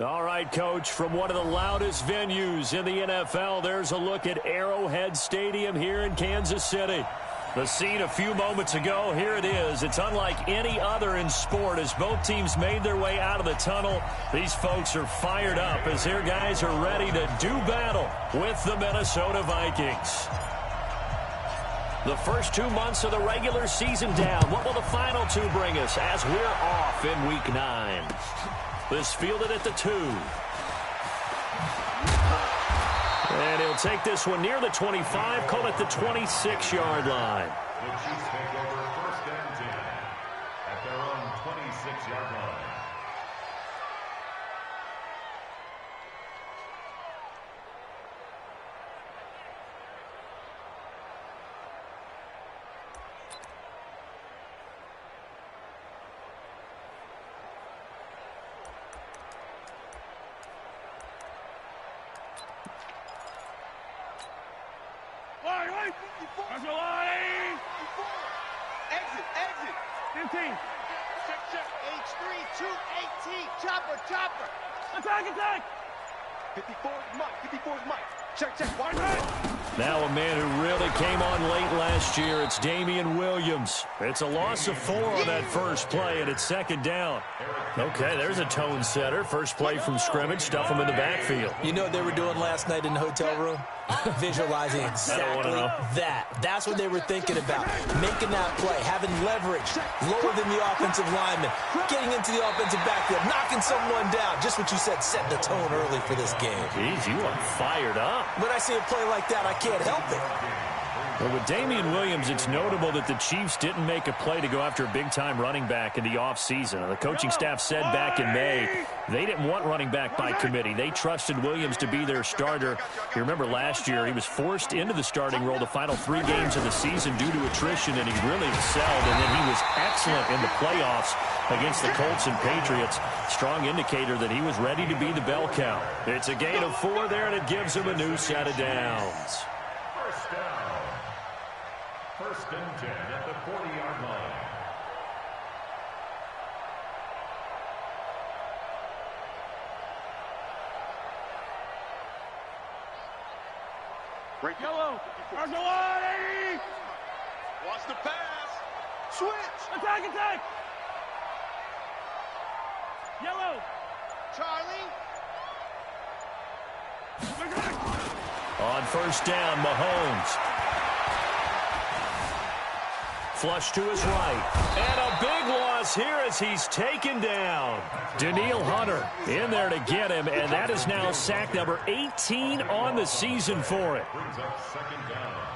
All right, Coach, from one of the loudest venues in the NFL, there's a look at Arrowhead Stadium here in Kansas City. The scene a few moments ago, here it is. It's unlike any other in sport as both teams made their way out of the tunnel. These folks are fired up as their guys are ready to do battle with the Minnesota Vikings. The first 2 months of the regular season down. What will the final 2 bring us as we're off in Week 9? This fielded at the 2. And he'll take this one near the 25, call it the 26-yard line. The Chiefs take over 1st and 10 at their own 26-yard line. Exit. 15. Check. H3, 218. Chopper. Attack. 54 is Mike. Check. Wide right. Now a man who really came on late last year, it's Damian Williams. It's a loss of 4 on that first play, and it's 2nd down. Okay, there's a tone setter. First play from scrimmage, stuff him in the backfield. You know what they were doing last night in the hotel room? Visualizing exactly that. That's what they were thinking about. Making that play, having leverage, lower than the offensive lineman, getting into the offensive backfield, knocking someone down. Just what you said, set the tone early for this game. Jeez, you are fired up. When I see a play like that, I can't help it. Well, with Damian Williams, it's notable that the Chiefs didn't make a play to go after a big-time running back in the offseason. The coaching staff said back in May they didn't want running back by committee. They trusted Williams to be their starter. You remember last year he was forced into the starting role the final 3 games of the season due to attrition, and he really excelled. And then he was excellent in the playoffs against the Colts and Patriots. Strong indicator that he was ready to be the bell cow. It's a gain of 4 there, and it gives him a new set of downs. First down. 1st and 10 at the 40-yard line. Break yellow. Argelati. Watch the pass. Switch. Attack. Yellow. Charlie. On 1st down, Mahomes. Flush to his right. And a big loss here as he's taken down. Danielle Hunter in there to get him, and that is now sack number 18 on the season for it. Brings up 2nd down.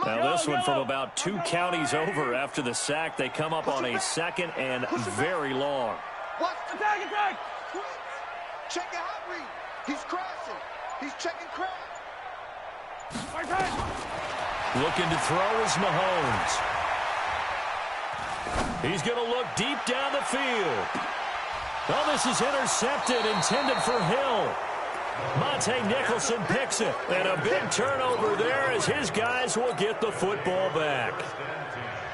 Now this one from about 2 counties over after the sack. They come up on a 2nd and very long. What? Attack. Check the hot read. He's crossing. He's checking crack. Looking to throw is Mahomes. He's going to look deep down the field. Well, this is intercepted, intended for Hill. Monte Nicholson picks it, and a big turnover there as his guys will get the football back.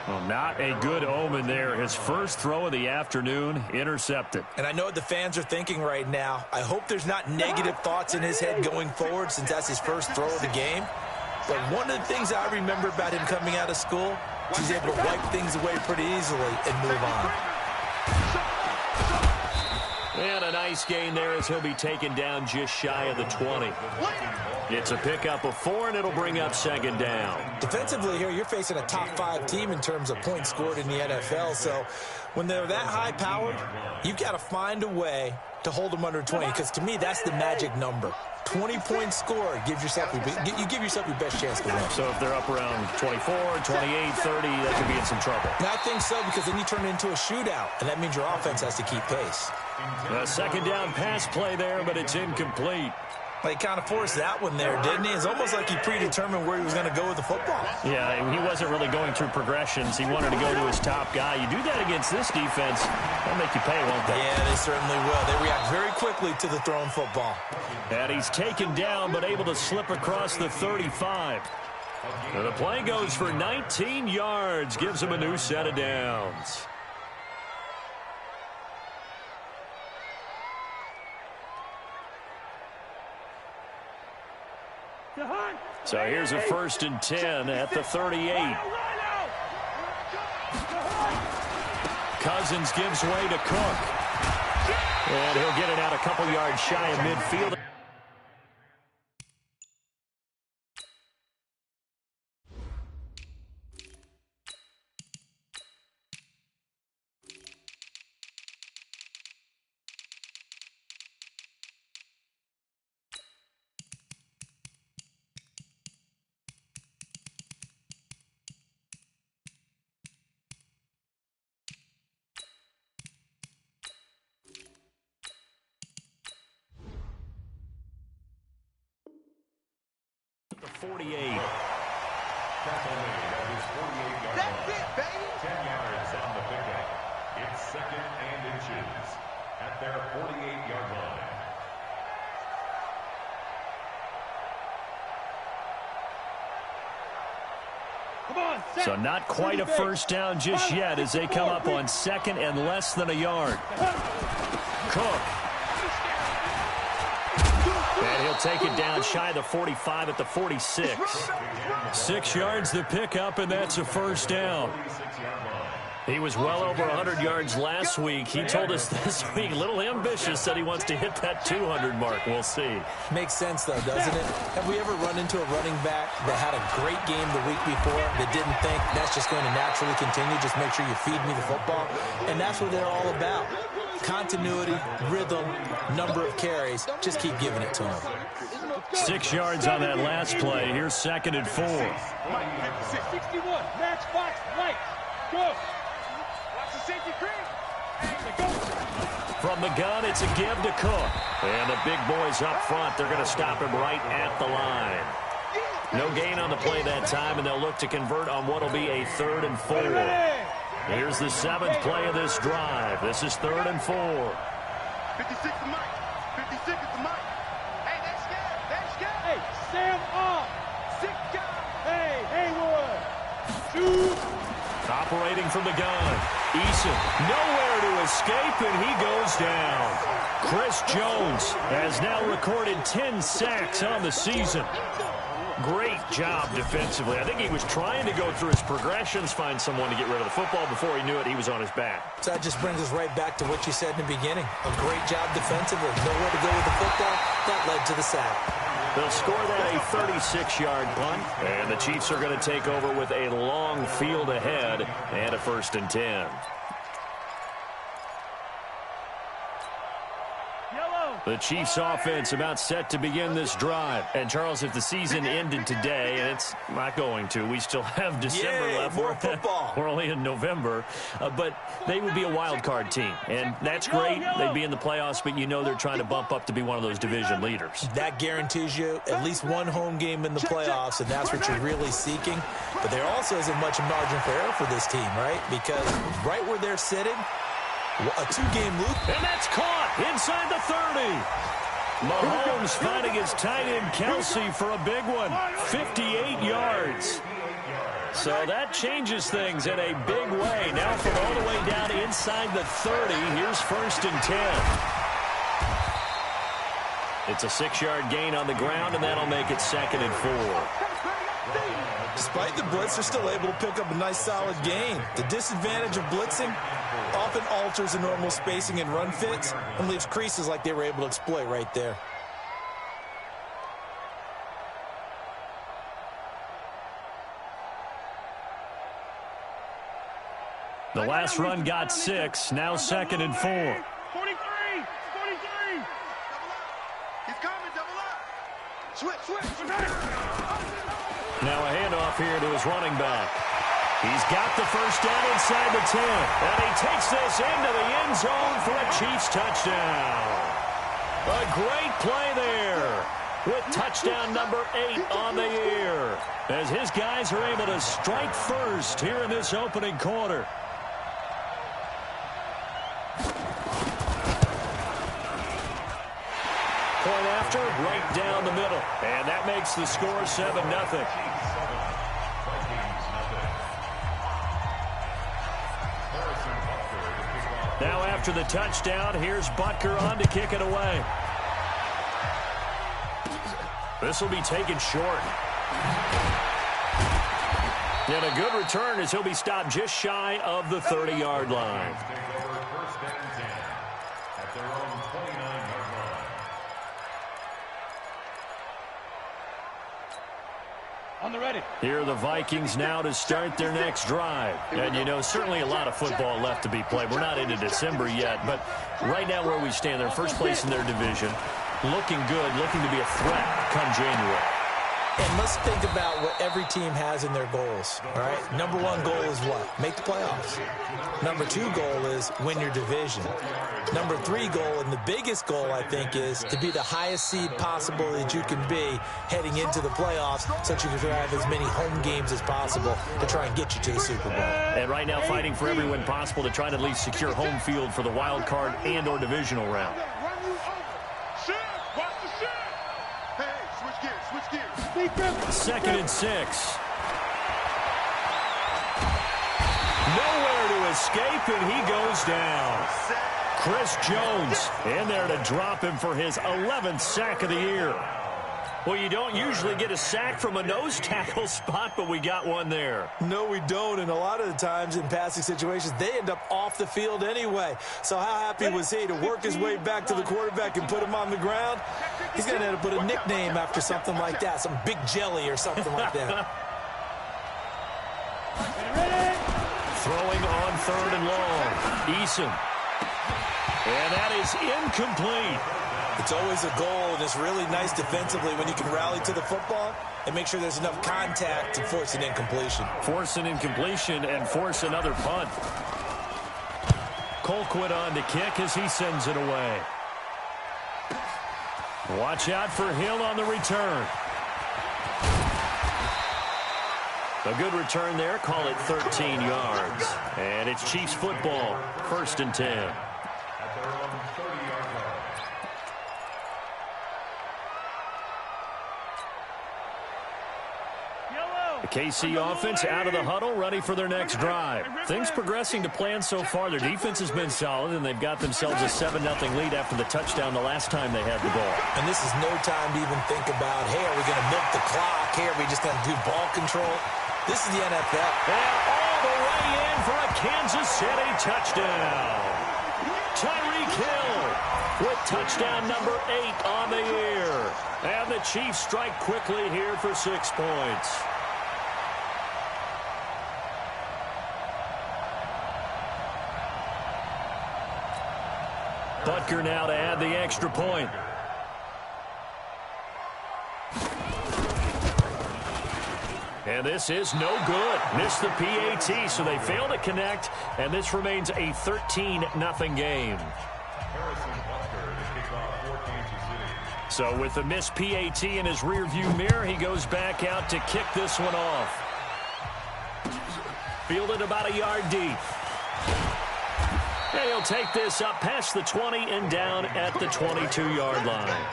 Well, not a good omen there. His first throw of the afternoon, intercepted. And I know what the fans are thinking right now. I hope there's not negative thoughts in his head going forward since that's his first throw of the game. But one of the things I remember about him coming out of school, he's able to wipe things away pretty easily and move on. And a nice gain there as he'll be taken down just shy of the 20. It's a pickup of 4, and it'll bring up second down. Defensively here, you're facing a top-5 team in terms of points scored in the NFL. So when they're that high-powered, you've got to find a way to hold them under 20, because to me, that's the magic number. 20 points scored, you give yourself your best chance to win. So if they're up around 24, 28, 30, they could be in some trouble. And I think so, because then you turn it into a shootout, and that means your offense has to keep pace. A second down pass play there, but it's incomplete. Well, he kind of forced that one there, didn't he? It's almost like he predetermined where he was going to go with the football. Yeah, he wasn't really going through progressions. He wanted to go to his top guy. You do that against this defense, they'll make you pay, won't they? Yeah, they certainly will. They react very quickly to the thrown football. And he's taken down, but able to slip across the 35. And the play goes for 19 yards, gives him a new set of downs. So here's a 1st and 10 at the 38. Cousins gives way to Cook. And he'll get it out a couple yards shy of midfield. The 48. That's it, baby. 10 yards on the pickup. It's 2nd and inches at their 48-yard line. Come on, So not quite a first down just yet as they come up on 2nd and less than a yard. Cook. And he'll take it down shy of the 45 at the 46. 6 yards the pickup, and that's a first down. He was well over 100 yards last week. He told us this week, a little ambitious, said he wants to hit that 200 mark. We'll see. Makes sense, though, doesn't it? Have we ever run into a running back that had a great game the week before that didn't think that's just going to naturally continue? Just make sure you feed me the football. And that's what they're all about. Continuity, rhythm, number of carries. Just keep giving it to him. 6 yards on that last play. Here's 2nd and 4. 61, match box, right, go. From the gun, it's a give to Cook. And the big boys up front, they're going to stop him right at the line. No gain on the play that time, and they'll look to convert on what will be a 3rd and 4. Here's the 7th play of this drive. This is 3rd and 4. 56 to Mike. 56 to Mike. Hey, that's good. That's good. Hey, Sam off. 6 guys. Hey, Haywood. 2. Operating from the gun. Eason nowhere to escape, and he goes down. Chris Jones has now recorded 10 sacks on the season. Great job defensively. I think he was trying to go through his progressions, find someone to get rid of the football. Before he knew it, he was on his back. So that just brings us right back to what you said in the beginning. A great job defensively. Nowhere to go with the football. That led to the sack. They'll score that a 36-yard punt, and the Chiefs are going to take over with a long field ahead and a 1st and 10. The Chiefs offense about set to begin this drive. And, Charles, if the season ended today, and it's not going to, we still have December left. More football. We're only in November. But they would be a wild card team. And that's great. They'd be in the playoffs, but you know they're trying to bump up to be one of those division leaders. That guarantees you at least one home game in the playoffs, and that's what you're really seeking. But there also isn't much margin for error for this team, right? Because right where they're sitting, a 2-game loop. And that's caught inside the 30. Mahomes finding his tight end Kelsey for a big one. 58 yards. So that changes things in a big way. Now from all the way down inside the 30, here's 1st and 10. It's a 6-yard gain on the ground, and that'll make it 2nd and 4. Despite the blitz, they're still able to pick up a nice solid gain. The disadvantage of blitzing often alters the normal spacing and run fits and leaves creases like they were able to exploit right there. The last run got 6. Now 2nd and 4. 43. 43. He's coming. Double up. Switch. Now a handoff here to his running back. He's got the first down inside the 10. And he takes this into the end zone for a Chiefs touchdown. A great play there with touchdown number 8 on the year, as his guys are able to strike first here in this opening quarter. Point after, right down the middle. And that makes the score 7-0. Now after the touchdown, here's Butker on to kick it away. This will be taken short. And a good return as he'll be stopped just shy of the 30-yard line. On the ready. Here are the Vikings now to start their next drive. And, you know, certainly a lot of football left to be played. We're not into December yet, but right now where we stand, they're first place in their division, looking good, looking to be a threat come January. And let's think about what every team has in their goals, all right? Number 1 goal is what? Make the playoffs. Number 2 goal is win your division. Number 3 goal, and the biggest goal, I think, is to be the highest seed possible that you can be heading into the playoffs so that you can have as many home games as possible to try and get you to the Super Bowl. And right now fighting for every win possible to try to at least secure home field for the wild card and or divisional round. Second and 6. Nowhere to escape, and he goes down. Chris Jones in there to drop him for his 11th sack of the year. Well, you don't usually get a sack from a nose tackle spot, but we got one there. No, we don't, and a lot of the times in passing situations, they end up off the field anyway. So how happy was he to work his way back to the quarterback and put him on the ground? He's going to have to put a nickname after something like that, some Big Jelly or something like that. Throwing on 3rd and long. Eason. And that is incomplete. It's always a goal, and it's really nice defensively when you can rally to the football and make sure there's enough contact to force an incompletion. Force an incompletion and force another punt. Colquitt on to kick as he sends it away. Watch out for Hill on the return. A good return there. Call it 13 yards. And it's Chiefs football. 1st and 10. The KC offense out of the huddle, ready for their next drive. Things progressing to plan so far. Their defense has been solid, and they've got themselves a 7-0 lead after the touchdown the last time they had the ball. And this is no time to even think about, hey, are we going to milk the clock? Hey, are we just going to do ball control? This is the NFL. And all the way in for a Kansas City touchdown. Tyreek Hill with touchdown number 8 on the year. And the Chiefs strike quickly here for 6 points. Butker now to add the extra point. And this is no good. Missed the PAT, so they fail to connect, and this remains a 13-0 game. So with the missed PAT in his rearview mirror, he goes back out to kick this one off. Fielded about a yard deep. And he'll take this up past the 20 and down at the 22-yard line.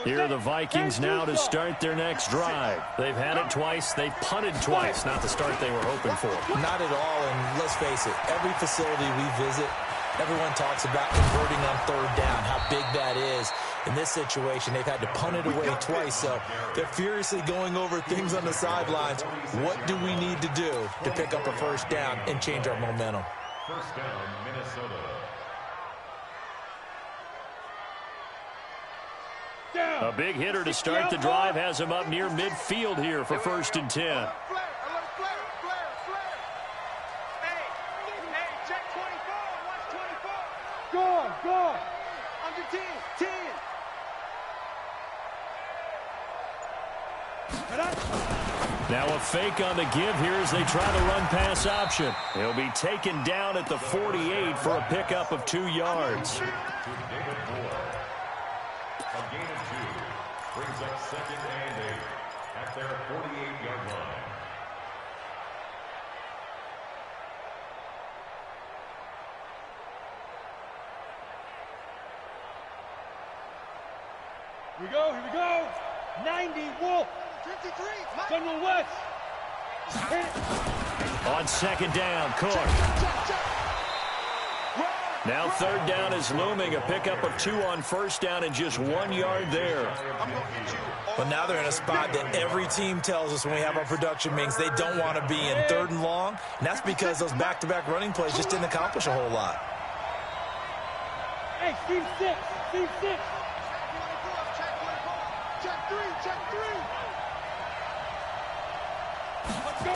Here are the Vikings now to start their next drive. They've had it twice. They've punted twice. Not the start they were hoping for. Not at all, and let's face it, every facility we visit, everyone talks about converting on 3rd down, how big that is. In this situation, they've had to punt it away twice, so they're furiously going over things on the sidelines. What do we need to do to pick up a 1st down and change our momentum? 1st down, Minnesota. A big hitter to start the drive has him up near midfield here for 1st and 10. Hey, check 24. Watch 24. Go. Under 10. 10. Now a fake on the give here as they try the run-pass option. He'll be taken down at the 48 for a pickup of 2 yards. A gain of 2 brings up 2nd and 8 at their 48-yard line. Here we go. 90, Wolf. 53, General West. On 2nd down, Cook. Now 3rd down is looming. A pickup of 2 on 1st down and just 1 yard there. But now they're in a spot that every team tells us when we have our production meetings they don't want to be in, 3rd and long. And that's because those back-to-back running plays just didn't accomplish a whole lot. Hey, Steve 6. Check 3. Let's go.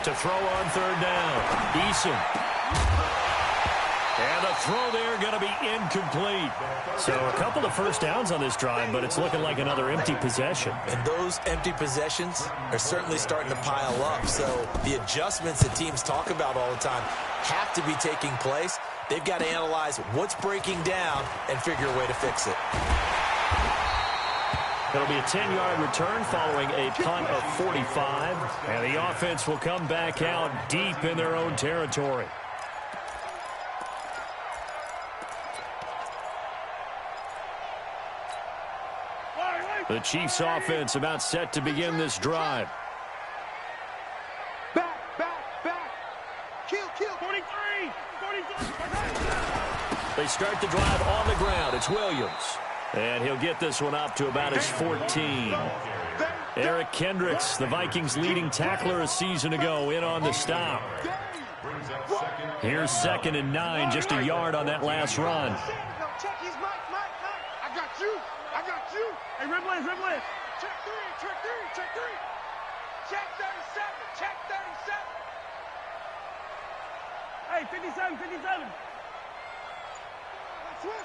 To throw on 3rd down, Eason. And the throw there going to be incomplete. So a couple of 1st downs on this drive, but it's looking like another empty possession. And those empty possessions are certainly starting to pile up. So the adjustments that teams talk about all the time have to be taking place. They've got to analyze what's breaking down and figure a way to fix it. It'll be a 10-yard return following a punt of 45. And the offense will come back out deep in their own territory. The Chiefs offense about set to begin this drive. Back. Kill. 43. They start the drive on the ground. It's Williams. And he'll get this one up to about his 14. Eric Kendricks, the Vikings' leading tackler a season ago, in on the stop. Here's 2nd and 9, just a yard on that last run. Check his Mike. I got you. Hey, red blast. Check 3. Check 37. Hey, 57. Switch.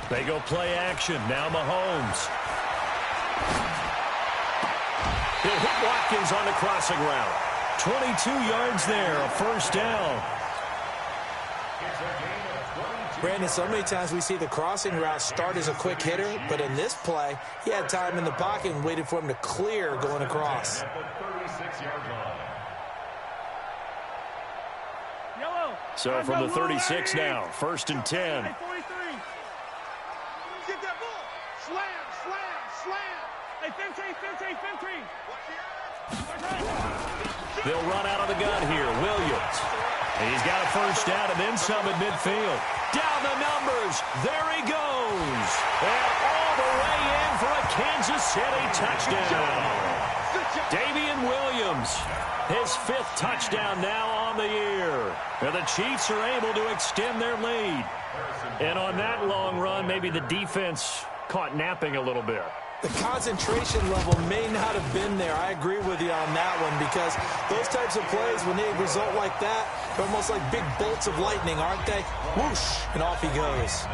They go play action. Now Mahomes. He'll hit Watkins on the crossing route. 22 yards there, a 1st down. Brandon, so many times we see the crossing route start as a quick hitter, but in this play, he had time in the pocket and waited for him to clear going across. So from the 36 now, 1st and 10. Hey, 43. Get that ball. Slam. Hey, 15. They'll run out of the gun here. Williams. And he's got a 1st down and then some at midfield. Down the numbers. There he goes. And all the way in for a Kansas City touchdown. Damian Williams. His 5th touchdown now on the year. And the Chiefs are able to extend their lead. And on that long run, maybe the defense caught napping a little bit. The concentration level may not have been there. I agree with you on that one because those types of plays, when they result like that, they're almost like big bolts of lightning, aren't they? Whoosh, and off he goes.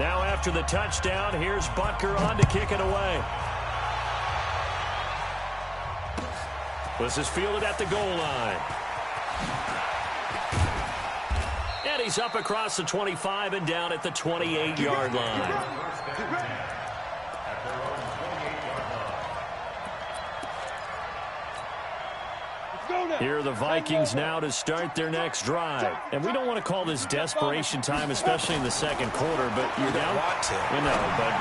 Now after the touchdown, here's Butker on to kick it away. This is fielded at the goal line. And he's up across the 25 and down at the 28-yard line. Here are the Vikings now to start their next drive. And we don't want to call this desperation time, especially in the 2nd quarter, but you're down. We know, but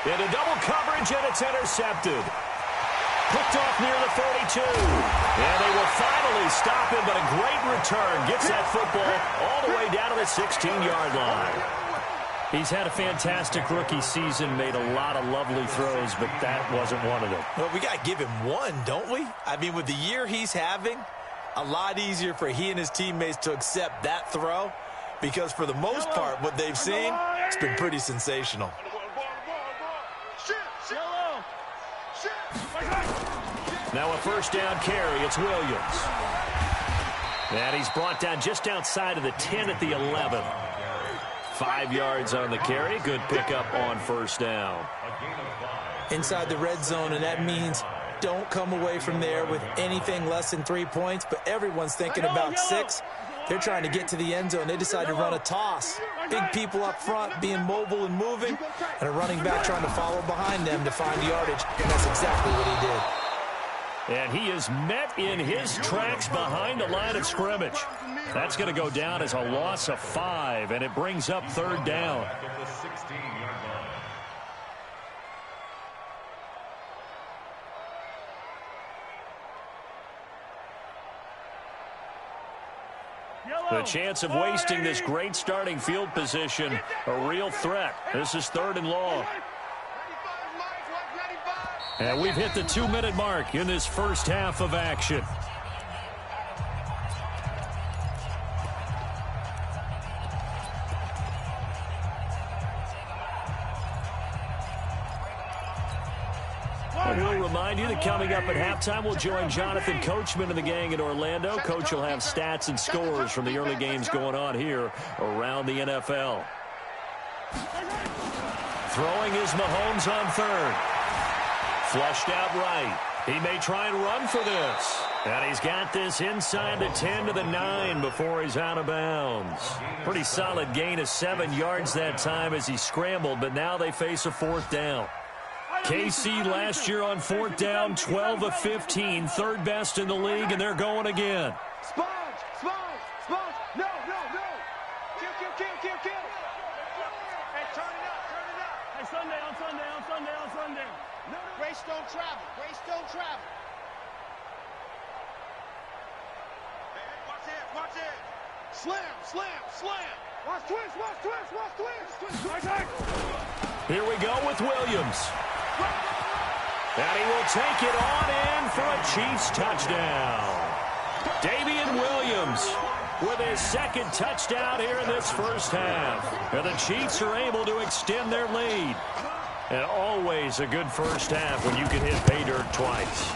into double coverage, and it's intercepted. Picked off near the 42. And they will finally stop him, but a great return. Gets that football all the way down to the 16-yard line. He's had a fantastic rookie season, made a lot of lovely throws, but that wasn't one of them. Well, we got to give him one, don't we? I mean, with the year he's having, a lot easier for he and his teammates to accept that throw because for the most part, what they've seen, it's been pretty sensational. Now a first down carry. It's Williams. And he's brought down just outside of the 10 at the 11. 5 yards on the carry. Good pickup on first down. Inside the red zone, and that means don't come away from there with anything less than 3 points, but everyone's thinking about 6. They're trying to get to the end zone. They decide to run a toss. Big people up front being mobile and moving, and a running back trying to follow behind them to find yardage, and that's exactly what he did. And he is met in his tracks behind the line of scrimmage. That's going to go down as a loss of 5, and it brings up third down. The chance of wasting this great starting field position, a real threat. This is 3rd and long. And we've hit the 2-minute mark in this first half of action. And we'll remind you that coming up at halftime, we'll join Jonathan Coachman and the gang in Orlando. Coach will have stats and scores from the early games going on here around the NFL. Throwing is Mahomes on 3rd. Flushed out right. He may try and run for this. And he's got this inside the 10 to the 9 before he's out of bounds. Pretty solid gain of 7 yards that time as he scrambled, but now they face a 4th down. KC last year on 4th down, 12 of 15, 3rd best in the league, and they're going again. Sponge! No! Kill! Hey, turn it up! Hey, Sunday. No. Grace don't travel. Hey, watch it! Slam! Watch twist! Here we go with Williams. And he will take it on in for a Chiefs touchdown. Damian Williams with his 2nd touchdown here in this first half. And the Chiefs are able to extend their lead. And always a good first half when you can hit pay dirt twice.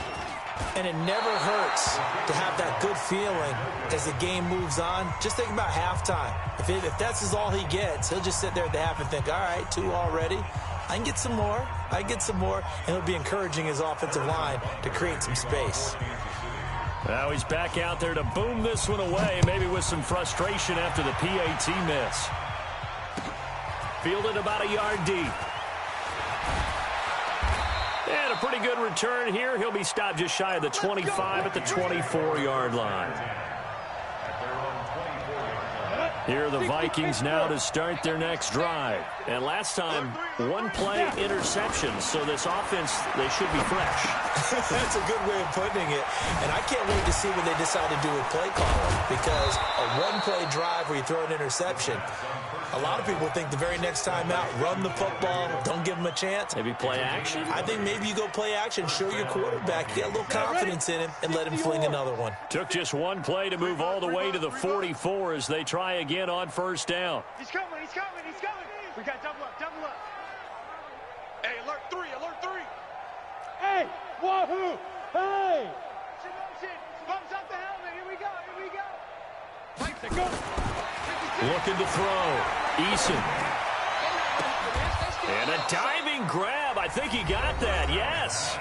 And it never hurts to have that good feeling as the game moves on. Just think about halftime. If that's all he gets, he'll just sit there at the half and think, all right, 2 already. I can get some more. And he'll be encouraging his offensive line to create some space. Now he's back out there to boom this one away, maybe with some frustration after the PAT miss. Fielded about a yard deep. And a pretty good return here. He'll be stopped just shy of the 25 at the 24-yard line. Here are the Vikings now to start their next drive. And last time, 1-play interception. So this offense, they should be fresh. That's a good way of putting it. And I can't wait to see what they decide to do with play calling. Because a 1-play drive where you throw an interception, a lot of people think the very next time out, run the football, don't give them a chance. Maybe play action? I think maybe you go play action, show your quarterback, get a little confidence in him, and let him fling another one. Took just 1 play to move all the way to the 44 as they try again on first down. He's coming. We got double up. Hey, alert 3. Hey, wahoo! Hey! Bumps up the helmet. Here we go. Looking to throw. Eason. And a diving grab. I think he got that. Yes.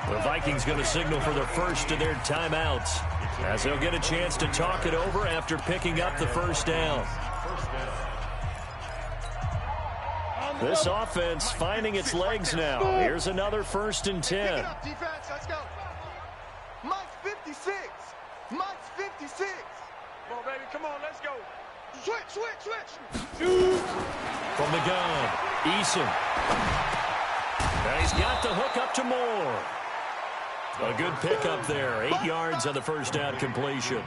The Vikings going to signal for the first of their timeouts as they'll get a chance to talk it over after picking up the first down. This offense finding its legs now. Here's another 1st and 10. Defense, let's go. Mike's 56. Come on, baby. Come on, let's go. Switch. From the gun, Eason. And he's got the hook up to Moore. A good pickup there. 8 yards on the first down completion.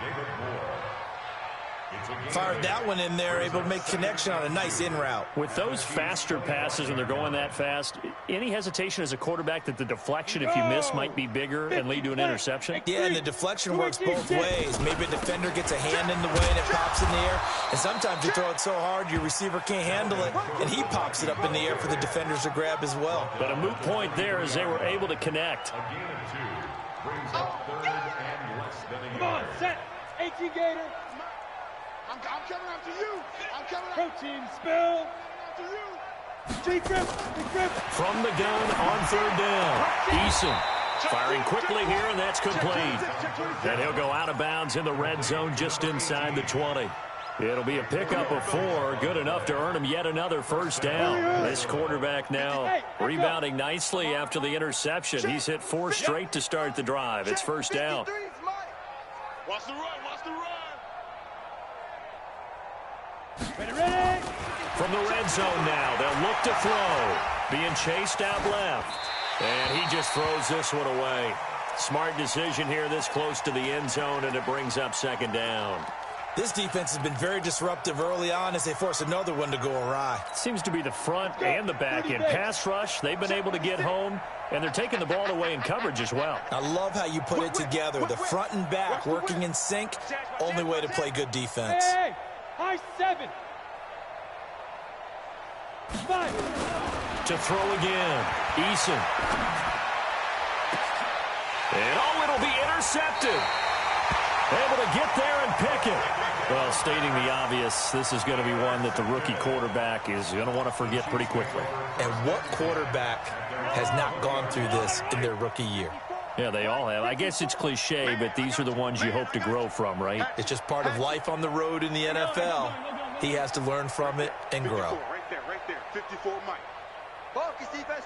Fired that one in there, able to make connection on a nice in route. With those faster passes and they're going that fast, any hesitation as a quarterback that the deflection, if you miss, might be bigger and lead to an interception? Yeah, and the deflection works both ways. Maybe a defender gets a hand in the way and it pops in the air. And sometimes you throw it so hard your receiver can't handle it, and he pops it up in the air for the defenders to grab as well. But a moot point there as they were able to connect. A gain of 2 brings up 3rd and less than a Come on, yard. set. 18 Gator. I'm coming after you. I'm coming protein spill. After you. G-grip. G-grip. From the gun on 3rd down. Eason firing quickly here, and that's complete. And he'll go out of bounds in the red zone just inside the 20. It'll be a pickup of 4, good enough to earn him yet another first down. This quarterback now rebounding nicely after the interception. He's hit 4 straight to start the drive. It's first down. Watch the run. Watch the run. Ready. From the red zone now, they'll look to throw. Being chased out left. And he just throws this one away. Smart decision here this close to the end zone, and it brings up 2nd down. This defense has been very disruptive early on as they force another one to go awry. Seems to be the front and the back end. Pass rush, they've been able to get home, and they're taking the ball away in coverage as well. I love how you put it together. The front and back working in sync, only way to play good defense. Hey, high 7. 5. To throw again, Eason. And it'll be intercepted. Able to get there and pick it. Well, stating the obvious, this is going to be one that the rookie quarterback is going to want to forget pretty quickly. And what quarterback has not gone through this in their rookie year? Yeah, they all have. I guess it's cliche, but these are the ones you hope to grow from, right? It's just part of life on the road in the NFL. He has to learn from it and grow. Right there. 54 Mike. Focus, defense,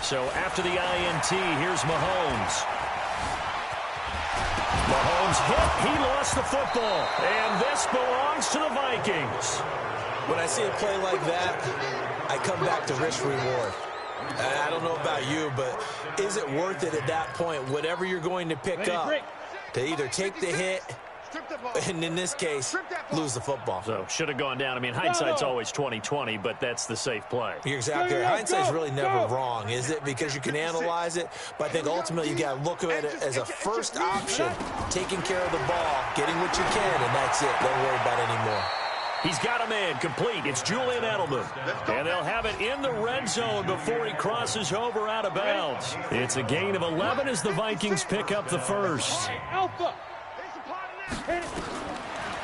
So after the INT, here's Mahomes. Mahomes hit. He lost the football. And this belongs to the Vikings. When I see a play like that, I come back to risk-reward. I don't know about you, but is it worth it at that point, whatever you're going to pick up, to either take the hit and, in this case, lose the football? So should have gone down. I mean, hindsight's always 20/20, but that's the safe play. You're exactly right. Hindsight's really never wrong, is it? Because you can analyze it, but I think ultimately you got to look at it as a first option, taking care of the ball, getting what you can, and that's it. Don't worry about it anymore. He's got a man complete. It's Julian Edelman. And they'll have it in the red zone before he crosses over out of bounds. It's a gain of 11 as the Vikings pick up the first. Alpha.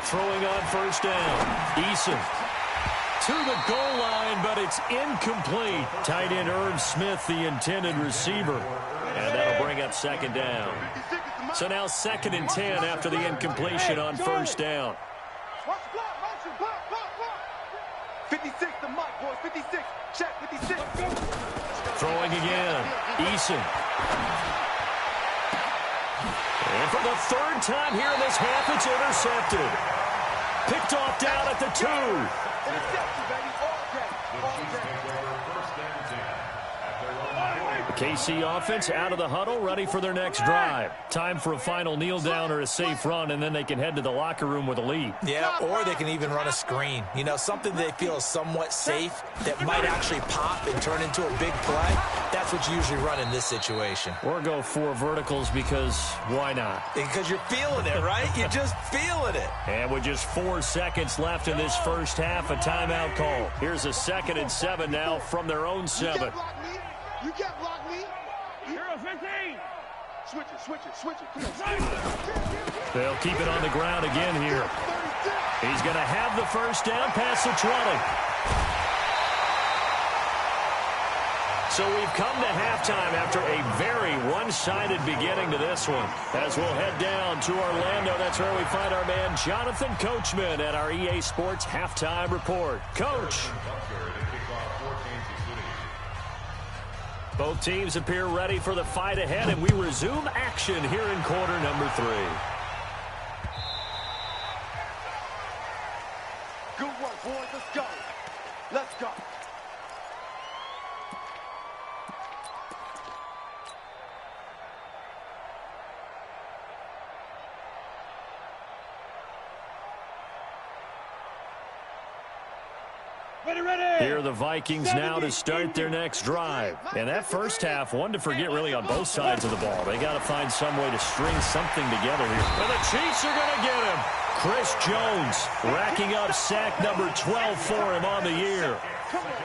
Throwing on first down. Eason to the goal line, but it's incomplete. Tight end Irv Smith, the intended receiver. And that'll bring up 2nd down. So now 2nd and 10 after the incompletion on first down. 56 to Mike, boys. 56. Check 56. Throwing again. Eason. And for the 3rd time here in this half, it's intercepted. Picked off down at the 2. Interception, baby. All day. The KC offense out of the huddle, ready for their next drive. Time for a final kneel down or a safe run, and then they can head to the locker room with a lead. Yeah, or they can even run a screen. You know, something they feel is somewhat safe that might actually pop and turn into a big play. That's what you usually run in this situation. Or go 4 verticals because why not? Because you're feeling it, right? You're just feeling it. And with just 4 seconds left in this first half, a timeout call. Here's a 2nd and 7 now from their own 7. You can't block me. 0-15. Switch it. Come on. They'll keep it on the ground again here. He's going to have the first down past the 20. So we've come to halftime after a very one-sided beginning to this one. As we'll head down to Orlando, that's where we find our man Jonathan Coachman at our EA Sports Halftime Report. Coach. Both teams appear ready for the fight ahead, and we resume action here in quarter number 3. Good work, boys. Let's go. Let's go. Here are the Vikings now to start their next drive. And that first half, one to forget really on both sides of the ball. They got to find some way to string something together here. And the Chiefs are going to get him. Chris Jones racking up sack number 12 for him on the year.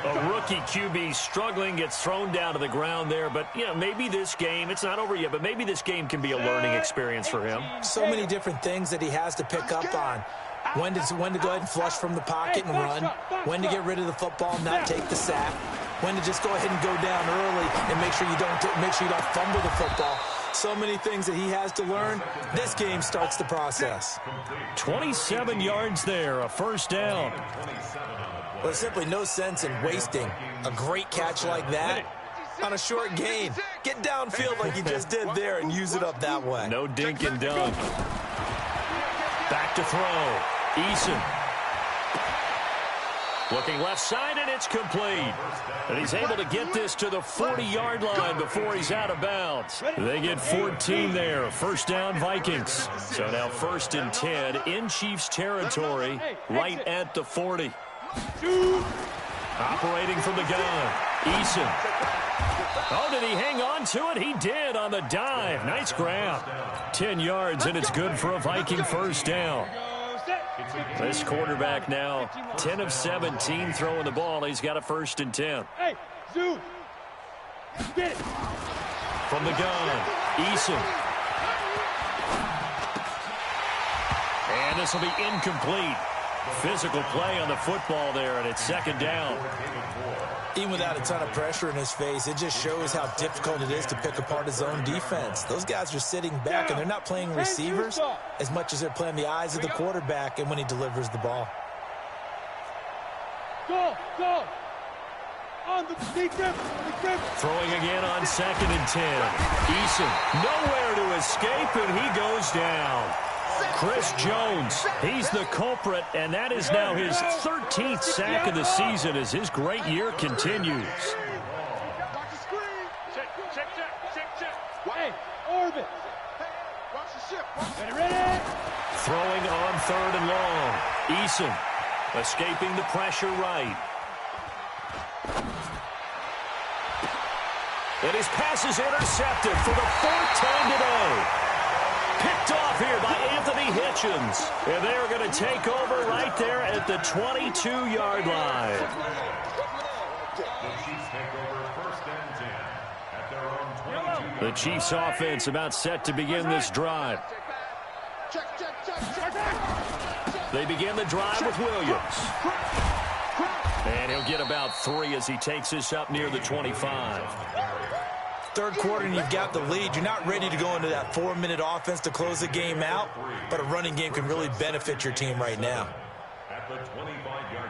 A rookie QB struggling, gets thrown down to the ground there. But, you know, maybe this game, it's not over yet, but maybe this game can be a learning experience for him. So many different things that he has to pick up on. When to go ahead and flush from the pocket and run. When to get rid of the football and not take the sack. When to just go ahead and go down early and make sure you don't fumble the football. So many things that he has to learn. This game starts the process. 27 yards there, a first down. Well, there's simply no sense in wasting a great catch like that on a short gain. Get downfield like you just did there and use it up that way. No dink and dunk. Back to throw. Eason. Looking left side, and it's complete. And he's able to get this to the 40-yard line before he's out of bounds. They get 14 there. First down, Vikings. So now 1st and 10 in Chiefs territory, right at the 40. Operating from the gun. Eason. Oh, did he hang on to it? He did on the dive. Nice grab. 10 yards, and it's good for a Viking first down. This quarterback now 10 of 17 throwing the ball. He's got a 1st and 10. Hey, Zoo. Get it. From the gun, Eason. And this will be incomplete. Physical play on the football there, and it's 2nd down. Even without a ton of pressure in his face, it just shows how difficult it is to pick apart his own defense. Those guys are sitting back, and they're not playing receivers as much as they're playing the eyes of the quarterback and when he delivers the ball. Go. On the defense. Throwing again on 2nd and 10. Eason nowhere to escape, and he goes down. Chris Jones, he's the culprit, and that is now his 13th sack of the season as his great year continues. Watch the screen. Check. Hey, orbit. Watch the ship. Ready. Throwing on 3rd and long. Eason escaping the pressure right. And his pass is intercepted for the 4th time today. Picked off here by Anthony Hitchens. And they are going to take over right there at the 22-yard line. The Chiefs offense about set to begin this drive. They begin the drive with Williams. And he'll get about 3 as he takes this up near the 25. Third quarter and you've got the lead. You're not ready to go into that 4-minute offense to close the game out, but a running game can really benefit your team right now. At the 25-yard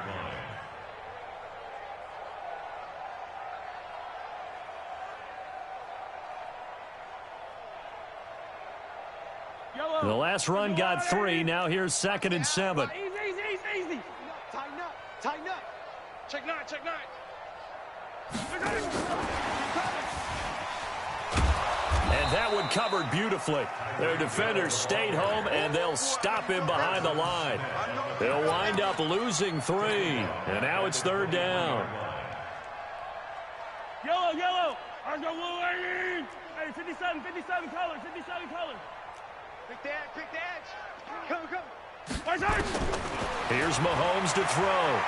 line. The last run got 3. Now here's 2nd and 7. Easy. Tighten up. Check 9. And that one covered beautifully. Their defenders stayed home, and they'll stop him behind the line. They'll wind up losing 3. And now it's 3rd down. Yellow. Orange, blue, hey, 57 color. Pick the edge. Come. Here's Mahomes to throw.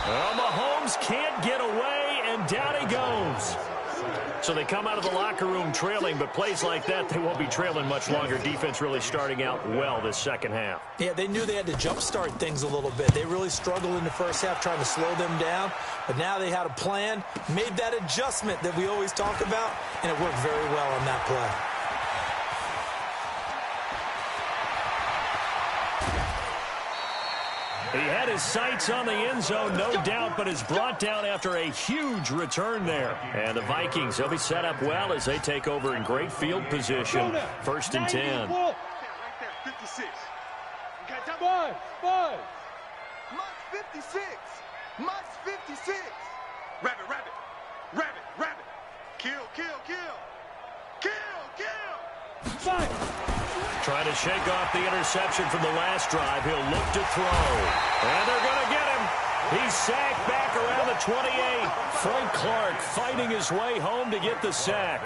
Well, Mahomes can't get away, and down he goes. So they come out of the locker room trailing, but plays like that, they won't be trailing much longer. Defense really starting out well this second half. Yeah, they knew they had to jumpstart things a little bit. They really struggled in the first half trying to slow them down, but now they had a plan, made that adjustment that we always talk about, and it worked very well on that play. He had his sights on the end zone, no doubt, but is brought down after a huge return there. And the Vikings, they'll be set up well as they take over in great field position. 1st and 10. Right there, 56. Five. Mike's 56. Mike's 56. Rabbit. Kill. Five. Trying to shake off the interception from the last drive. He'll look to throw. And they're going to get him. He's sacked back around the 28. Frank Clark fighting his way home to get the sack.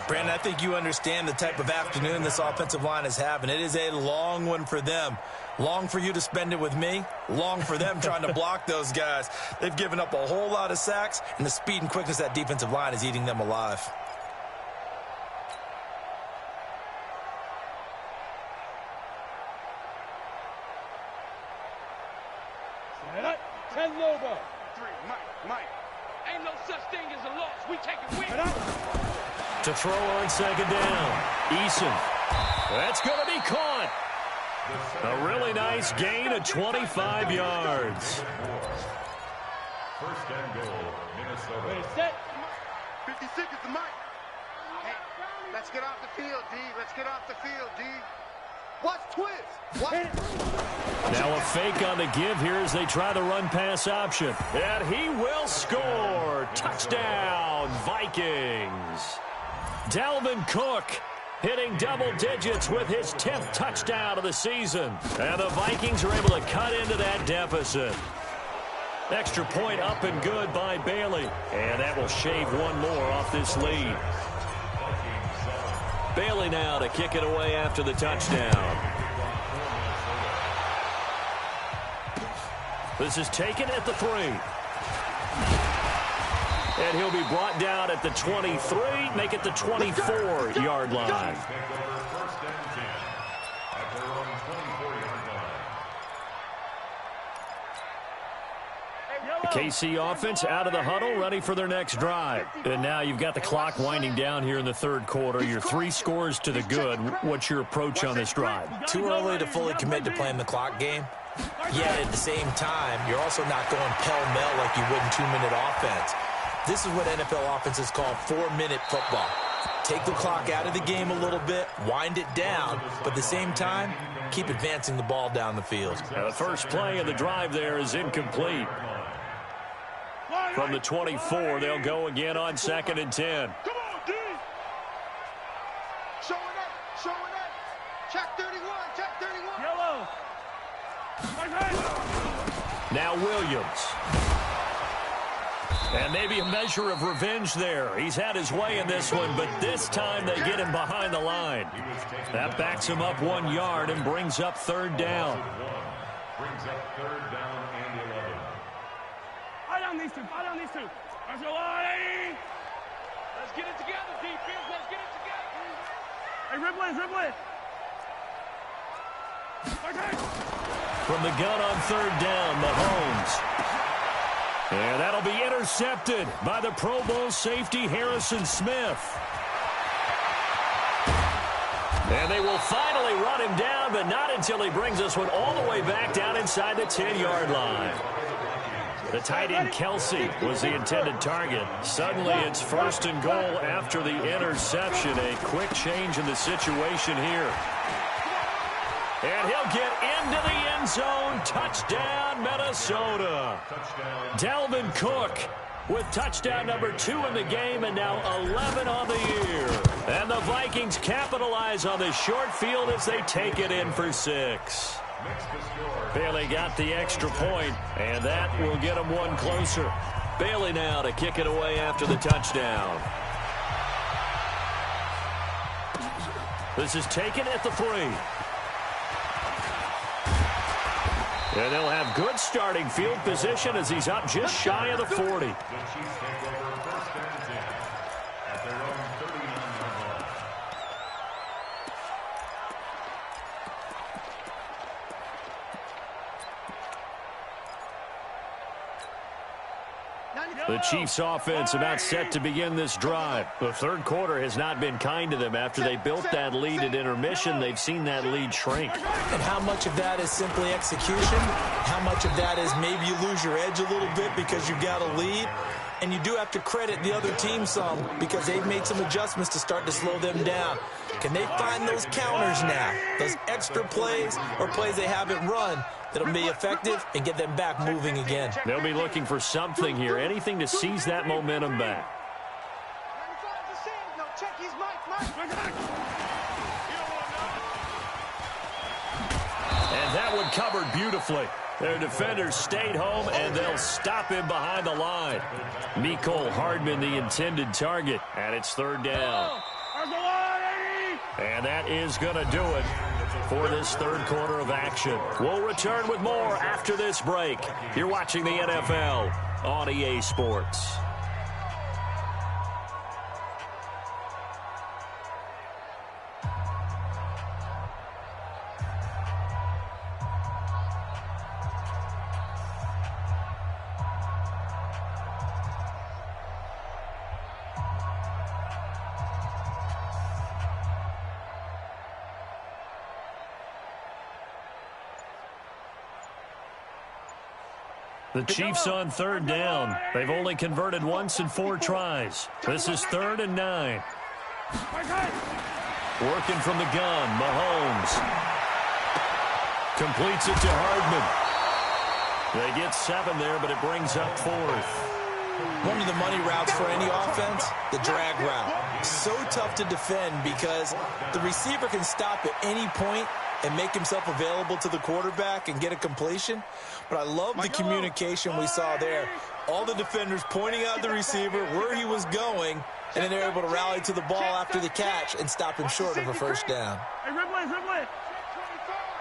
Brandon, I think you understand the type of afternoon this offensive line is having. It is a long one for them. Long for you to spend it with me. Long for them trying to block those guys. They've given up a whole lot of sacks, and the speed and quickness of that defensive line is eating them alive. Mike. Ain't no such thing as a loss. We take it win. To throw on second down. Eason. That's going to be caught. A really nice gain of 25 yards. First and goal, Minnesota. Ready, set. 56 is the mic. Hey, let's get off the field, D. Let's get off the field, D. Watch twist. Watch. Now a fake on the give here as they try the run-pass option. And he will score. Touchdown, Vikings. Dalvin Cook hitting double digits with his 10th touchdown of the season. And the Vikings are able to cut into that deficit. Extra point up and good by Bailey. And that will shave one more off this lead. Bailey now to kick it away after the touchdown. This is taken at the 3. And he'll be brought down at the 23, make it the 24-yard line. The KC offense out of the huddle, ready for their next drive. And now you've got the clock winding down here in the third quarter. You're 3 scores to the good. What's your approach on this drive? Too early to fully commit to playing the clock game. Yet at the same time, you're also not going pell-mell like you would in 2-minute offense. This is what NFL offenses call 4-minute football. Take the clock out of the game a little bit, wind it down, but at the same time, keep advancing the ball down the field. Now the first play of the drive there is incomplete. From the 24, they'll go again on 2nd and 10. Come on, D. Showing up. Check 31. Yellow. Now Williams. And maybe a measure of revenge there. He's had his way in this one, but this time they get him behind the line. That backs him up 1 yard and brings up 3rd down. Brings up 3rd down and 11. Fight down these two. Let's get it together, defense. Let's get it together. Hey, Ripley. Okay. From the gun on 3rd down, Mahomes. And that'll be intercepted by the Pro Bowl safety Harrison Smith. And they will finally run him down, but not until he brings this one all the way back down inside the 10-yard line. The tight end Kelsey was the intended target. Suddenly it's 1st and goal after the interception. A quick change in the situation here. And he'll get into the end zone. Touchdown, Minnesota. Dalvin Cook with touchdown number 2 in the game and now 11 on the year. And the Vikings capitalize on this short field as they take it in for 6. Bailey got the extra point, and that will get him one closer. Bailey now to kick it away after the touchdown. This is taken at the 3. And they'll have good starting field position as he's up just shy of the 40. The Chiefs take over 1st and 10 at their own 39-yard line. The Chiefs offense about set to begin this drive. The third quarter has not been kind to them. After they built that lead at intermission, they've seen that lead shrink. And how much of that is simply execution? How much of that is maybe you lose your edge a little bit because you've got a lead? And you do have to credit the other team some because they've made some adjustments to start to slow them down. Can they find those counters now, those extra plays or plays they haven't run that'll be effective and get them back moving again? They'll be looking for something here, anything to seize that momentum back. covered beautifully. Their defenders stayed home, and they'll stop him behind the line. Mecole Hardman, the intended target, and it's third down. And that is going to do it for this third quarter of action. We'll return with more after this break. You're watching the NFL on EA Sports. The Chiefs on third down. They've only converted once in 4 tries. This is 3rd and 9. Working from the gun, Mahomes. Completes it to Hardman. They get 7 there, but it brings up 4th. One of the money routes for any offense, the drag route. So tough to defend because the receiver can stop at any point and make himself available to the quarterback and get a completion. But I love the communication we saw there. All the defenders pointing out the receiver where he was going, and then they're able to rally to the ball after the catch and stop him short of a first down. Hey, Rimley.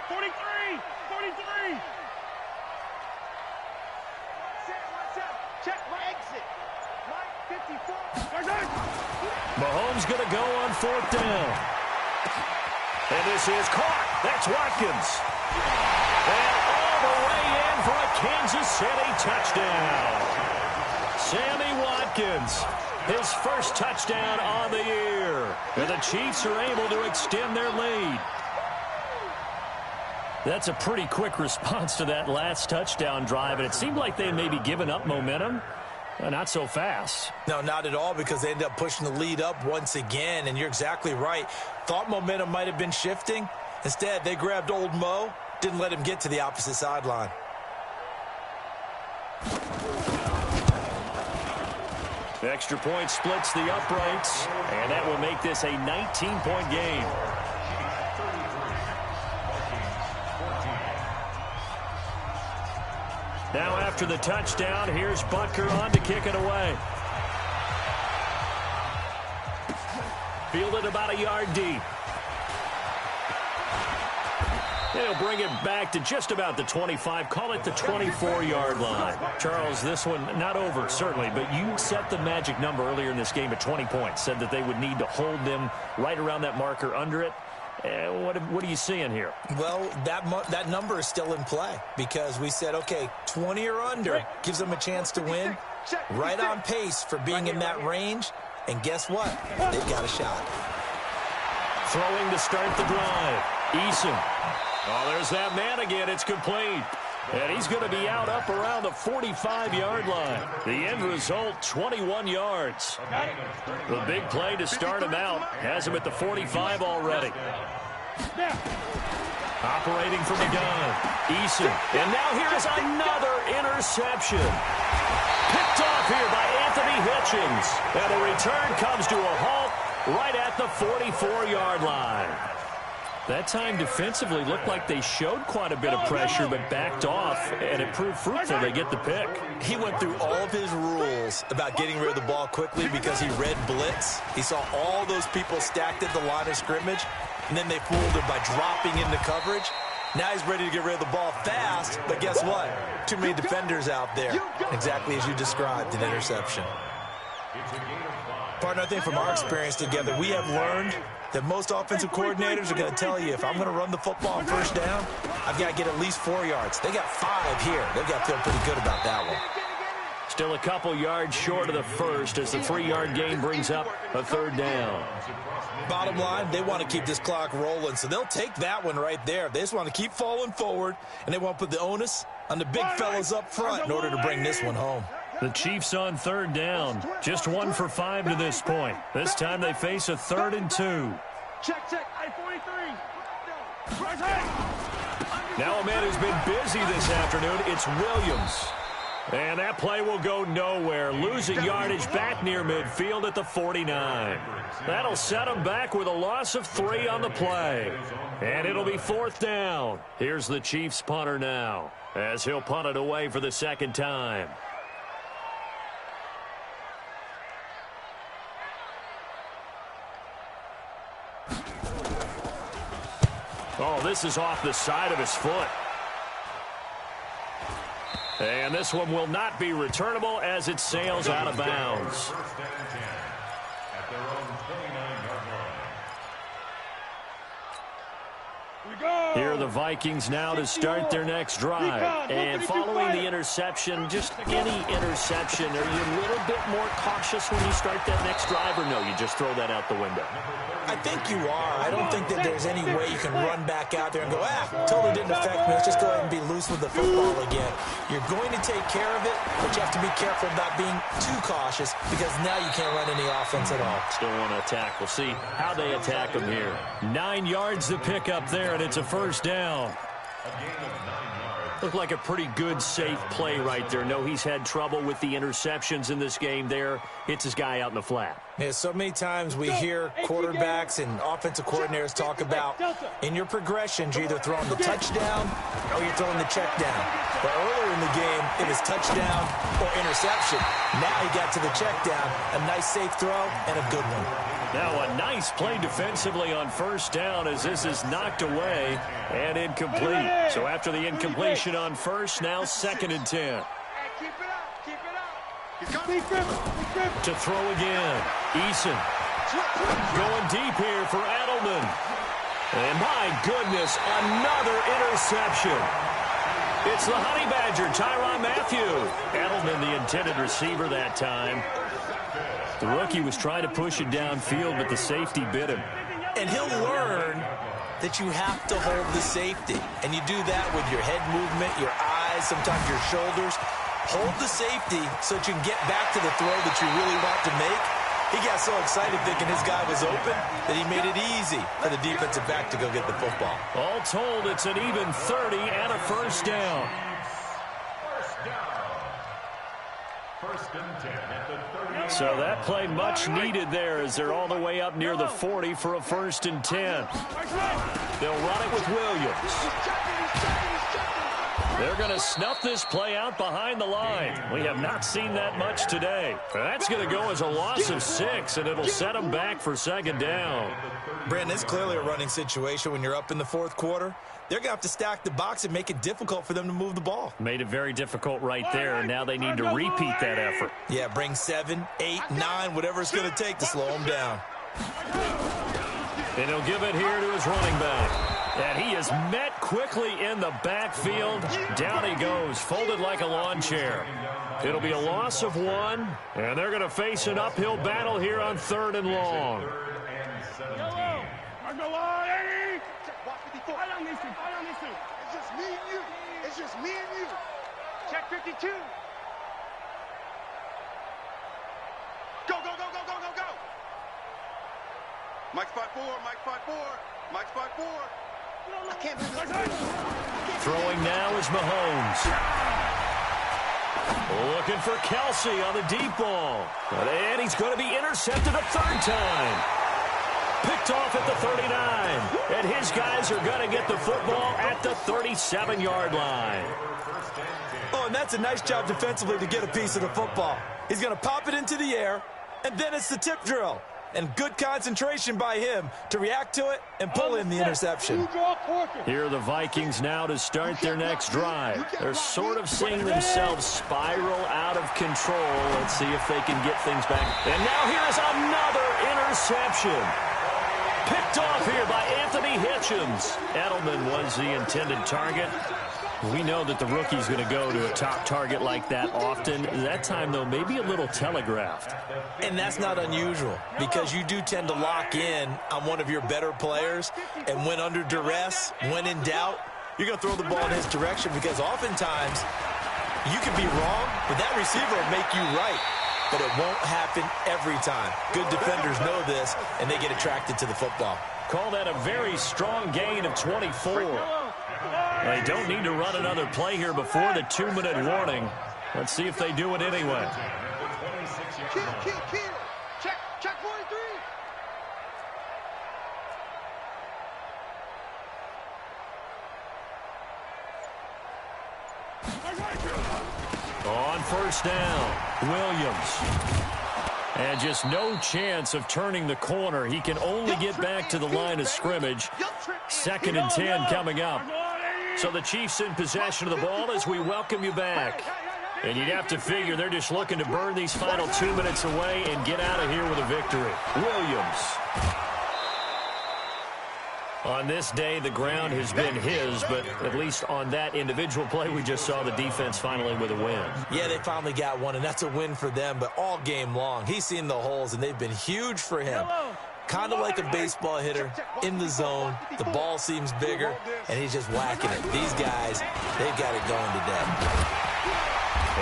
43. Check my exit. Line 54. Mahomes going to go on 4th down. And this is caught. That's Watkins. And all the way in for a Kansas City touchdown. Sammy Watkins, his first touchdown on the year. And the Chiefs are able to extend their lead. That's a pretty quick response to that last touchdown drive, and it seemed like they may be giving up momentum. Not so fast. No, not at all, because they end up pushing the lead up once again, and you're exactly right. Thought momentum might have been shifting. Instead, they grabbed old Mo, didn't let him get to the opposite sideline. The extra point splits the uprights, and that will make this a 19-point game. Now after the touchdown, here's Butker on to kick it away. Fielded about a yard deep. They'll bring it back to just about the 25, call it the 24-yard line. Charles, this one not over, certainly, but you set the magic number earlier in this game at 20 points, said that they would need to hold them right around that marker under it. What are you seeing here? Well, that number is still in play because we said, okay, 20 or under gives them a chance to win. Right on pace for being in that range. And guess what? They've got a shot. Throwing to start the drive. Eason. Oh, there's that man again. It's complete. And he's going to be out up around the 45-yard line. The end result, 21 yards. The big play to start him out has him at the 45 already. Operating from the gun, Eason. And now here is another interception. Picked off here by Anthony Hitchens. And the return comes to a halt right at the 44-yard line. That time defensively looked like they showed quite a bit of pressure but backed off, and it proved fruitful. They get the pick. He went through all of his rules about getting rid of the ball quickly because he read blitz. He saw all those people stacked at the line of scrimmage, and then they fooled him by dropping into coverage. Now he's ready to get rid of the ball fast, but guess what? Too many defenders out there. Exactly as you described, an interception. Partner, I think from our experience together, we have learned that most offensive coordinators are going to tell you, if I'm going to run the football on first down, I've got to get at least 4 yards. They got 5 here. They've got to feel pretty good about that one. Still a couple yards short of the first as the 3-yard gain brings up a third down. Bottom line, they want to keep this clock rolling, so they'll take that one right there. They just want to keep falling forward, and they want to put the onus on the big fellas up front in order to bring this one home. The Chiefs on third down. Just 1 for 5 to this point. This time they face a 3rd and 2. Check. I-43. Now a man who's been busy this afternoon. It's Williams. And that play will go nowhere, losing yardage back near midfield at the 49. That'll set them back with a loss of 3 on the play. And it'll be 4th down. Here's the Chiefs punter now, as he'll punt it away for the second time. Oh, this is off the side of his foot. And this one will not be returnable as it sails out of bounds. First and 10 at their own 29-yard line. Here are the Vikings now to start their next drive. And following the interception, just any interception, are you a little bit more cautious when you start that next drive, or no, you just throw that out the window? I think you are. I don't think that there's any way you can run back out there and go, totally didn't affect me. Let's just go ahead and be loose with the football again. You're going to take care of it, but you have to be careful about being too cautious because now you can't run any offense at all. Still want to attack. We'll see how they attack them here. 9 yards to pick up there, and it's a first down. Looked like a pretty good, safe play right there. No, he's had trouble with the interceptions in this game there. Hits his guy out in the flat. Yeah, so many times we hear quarterbacks and offensive coordinators talk about in your progressions, you're either throwing the touchdown or you're throwing the check down. But earlier in the game, it was touchdown or interception. Now he got to the check down, a nice safe throw and a good one. Now a nice play defensively on first down as this is knocked away and incomplete. So after the incompletion on first, now 2nd and 10. Keep it up. Keep it up. He's coming. To throw again. Eason going deep here for Edelman. And my goodness, another interception. It's the Honey Badger, Tyrann Mathieu. Edelman, the intended receiver that time. The rookie was trying to push it downfield, but the safety bit him. And he'll learn that you have to hold the safety. And you do that with your head movement, your eyes, sometimes your shoulders. Hold the safety so that you can get back to the throw that you really want to make. He got so excited thinking his guy was open that he made it easy for the defensive back to go get the football. All told, it's an even 30 and a first down. First and 10 at the 30. So that play much needed there as they're all the way up near the 40 for a 1st and 10. They'll run it with Williams. They're going to snuff this play out behind the line. We have not seen that much today. That's going to go as a loss of 6, and it'll set them back for 2nd down. Brandon, it's clearly a running situation when you're up in the 4th quarter. They're going to have to stack the box and make it difficult for them to move the ball. Made it very difficult right there, and now they need to repeat that effort. Yeah, bring 7, 8, 9, whatever it's going to take to slow them down. And he'll give it here to his running back. And he is met quickly in the backfield. Down he goes, folded like a lawn chair. It'll be a loss of 1, and they're going to face an uphill battle here on 3rd and long. It's just me and you. It's just me and you. Check 52. Go, go, go, go, go, go, go. Mike spot 4, Mike spot 4, Mike spot 4. I can't believe this. Throwing now is Mahomes. Looking for Kelsey on the deep ball. And he's going to be intercepted a 3rd time. Picked off at the 39. And his guys are going to get the football at the 37-yard line. Oh, and that's a nice job defensively to get a piece of the football. He's going to pop it into the air, and then it's the tip drill. And good concentration by him to react to it and pull in the interception. Here are the Vikings now to start their next drive. They're sort of seeing themselves spiral out of control. Let's see if they can get things back. And now here's another interception. Picked off here by Anthony Hitchens. Edelman was the intended target. We know that the rookie's going to go to a top target like that often. That time, though, maybe a little telegraphed. And that's not unusual because you do tend to lock in on one of your better players. And when under duress, when in doubt, you're going to throw the ball in his direction because oftentimes you could be wrong, but that receiver will make you right. But it won't happen every time. Good defenders know this, and they get attracted to the football. Call that a very strong gain of 24. They don't need to run another play here before the 2-minute warning. Let's see if they do it anyway. Kill. Check 43. On first down, Williams. And just no chance of turning the corner. He can only get back to the line of scrimmage. 2nd and 10 coming up. So the Chiefs in possession of the ball as we welcome you back. And you'd have to figure they're just looking to burn these final 2 minutes away and get out of here with a victory. Williams. On this day, the ground has been his, but at least on that individual play, we just saw the defense finally with a win. Yeah, they finally got one, and that's a win for them, but all game long, he's seen the holes, and they've been huge for him. Kind of like a baseball hitter in the zone. The ball seems bigger, and he's just whacking it. These guys, they've got it going today.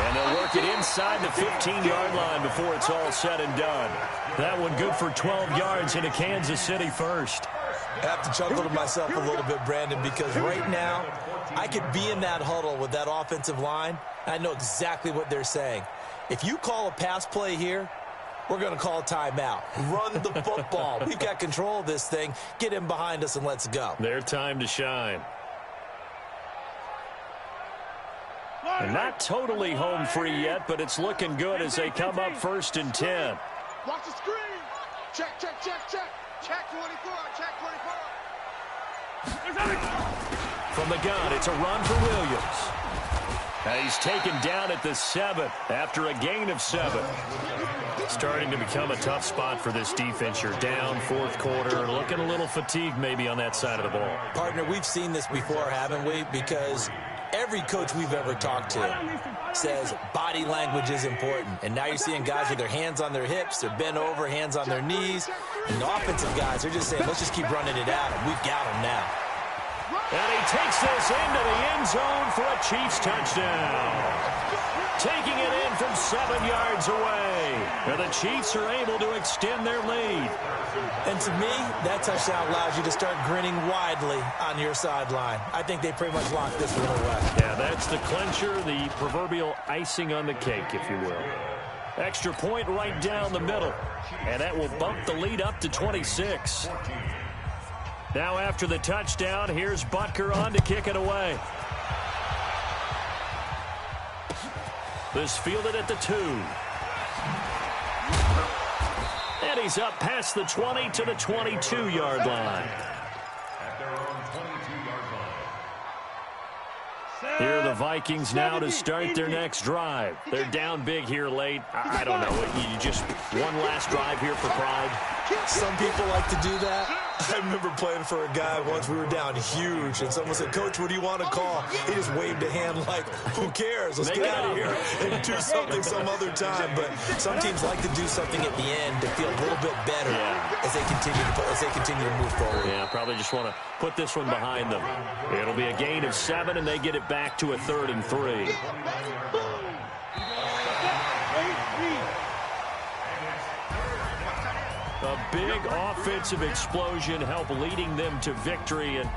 And they'll work it inside the 15-yard line before it's all said and done. That one good for 12 yards into Kansas City first. I have to chuckle to myself a little bit, Brandon, because right now I could be in that huddle with that offensive line, and I know exactly what they're saying. If you call a pass play here, we're going to call a timeout. Run the football. We've got control of this thing. Get him behind us and let's go. Their time to shine. And not totally home free yet, but it's looking good as they come up 1st and 10. Watch the screen. Check. Check 24. Check 24. From the gun, it's a run for Williams. And he's taken down at the 7 after a gain of 7. Starting to become a tough spot for this defense. You're down 4th quarter, looking a little fatigued maybe on that side of the ball. Partner, we've seen this before, haven't we? Because every coach we've ever talked to says body language is important. And now you're seeing guys with their hands on their hips, they're bent over, hands on their knees. And the offensive guys are just saying, let's just keep running it at them. We've got them now. And he takes this into the end zone for a Chiefs touchdown. Taking it in from 7 yards away. And the Chiefs are able to extend their lead. And to me, that touchdown allows you to start grinning widely on your sideline. I think they pretty much locked this one away. Yeah, that's the clincher, the proverbial icing on the cake, if you will. Extra point right down the middle. And that will bump the lead up to 26. Now after the touchdown, here's Butker on to kick it away. This fielded at the 2. And he's up past the 20 to the 22-yard line. At their own 22-yard line. Here are the Vikings now to start their next drive. They're down big here late. I don't know. You just one last drive here for pride. Some people like to do that. I remember playing for a guy once. We were down huge, and someone said, "Coach, what do you want to call?" He just waved a hand like, "Who cares? Let's get out of here and do something some other time." But some teams like to do something at the end to feel a little bit better as they continue to move forward. Yeah, probably just want to put this one behind them. It'll be a gain of 7, and they get it back to a 3rd and 3. A big offensive explosion helped leading them to victory. And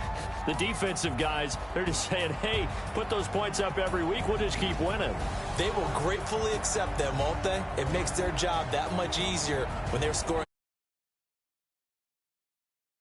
the defensive guys, they're just saying, hey, put those points up every week. We'll just keep winning. They will gratefully accept them, won't they? It makes their job that much easier when they're scoring.